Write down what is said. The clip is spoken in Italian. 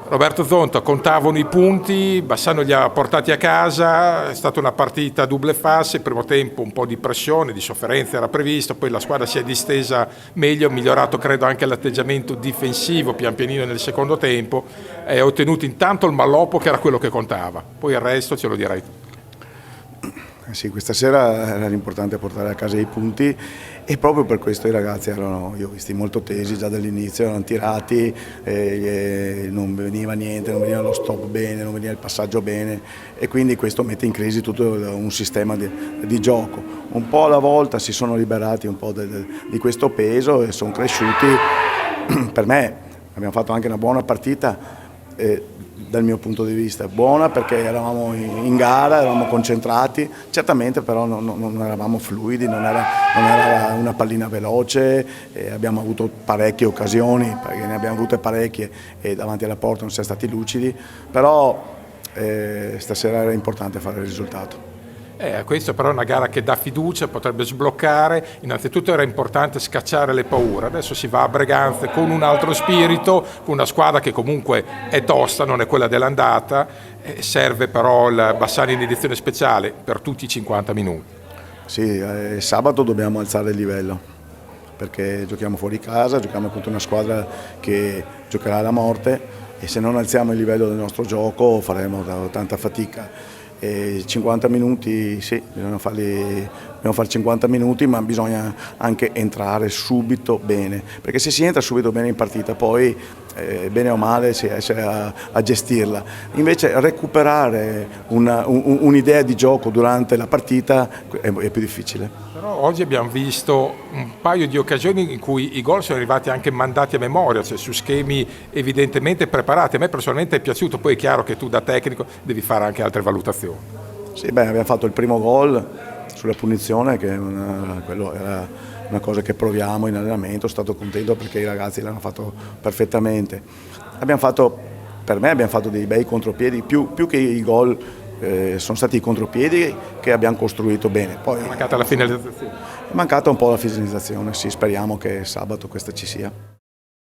Roberto Zonta, contavano i punti, Bassano li ha portati a casa, è stata una partita a double face, il primo tempo un po' di pressione, di sofferenza era previsto, poi la squadra si è distesa meglio, ha migliorato credo anche l'atteggiamento difensivo pian pianino nel secondo tempo e ha ottenuto intanto il malloppo che era quello che contava, poi il resto ce lo direi tu. Sì, questa sera era importante portare a casa i punti e proprio per questo i ragazzi erano, io ho visti molto tesi già dall'inizio, erano tirati, non veniva niente, non veniva lo stop bene, non veniva il passaggio bene e quindi questo mette in crisi tutto un sistema di gioco. Un po' alla volta si sono liberati un po' di questo peso e sono cresciuti. Per me abbiamo fatto anche una buona partita. Dal mio punto di vista buona perché eravamo in gara, eravamo concentrati, certamente però non eravamo fluidi, non era una pallina veloce, abbiamo avuto parecchie occasioni, perché ne abbiamo avute parecchie e davanti alla porta non siamo stati lucidi, però stasera era importante fare il risultato. Questa però è una gara che dà fiducia, potrebbe sbloccare, innanzitutto era importante scacciare le paure, adesso si va a Breganze con un altro spirito, con una squadra che comunque è tosta, non è quella dell'andata, serve però il Bassano in edizione speciale per tutti i 50 minuti. Sì, sabato dobbiamo alzare il livello, perché giochiamo fuori casa, giochiamo contro una squadra che giocherà alla morte e se non alziamo il livello del nostro gioco faremo tanta fatica. 50 minuti, sì, dobbiamo fare 50 minuti, ma bisogna anche entrare subito bene, perché se si entra subito bene in partita poi bene o male si riesce a gestirla. Invece recuperare un'idea di gioco durante la partita è più difficile. Però oggi abbiamo visto un paio di occasioni in cui i gol sono arrivati anche mandati a memoria, cioè su schemi evidentemente preparati. A me personalmente è piaciuto, poi è chiaro che tu da tecnico devi fare anche altre valutazioni. Sì, abbiamo fatto il primo gol sulla punizione, che quello era una cosa che proviamo in allenamento, sono stato contento perché i ragazzi l'hanno fatto perfettamente. Per me abbiamo fatto dei bei contropiedi, più che i gol sono stati i contropiedi che abbiamo costruito bene. Poi È mancata la finalizzazione. È mancata un po' la finalizzazione, sì, speriamo che sabato questa ci sia.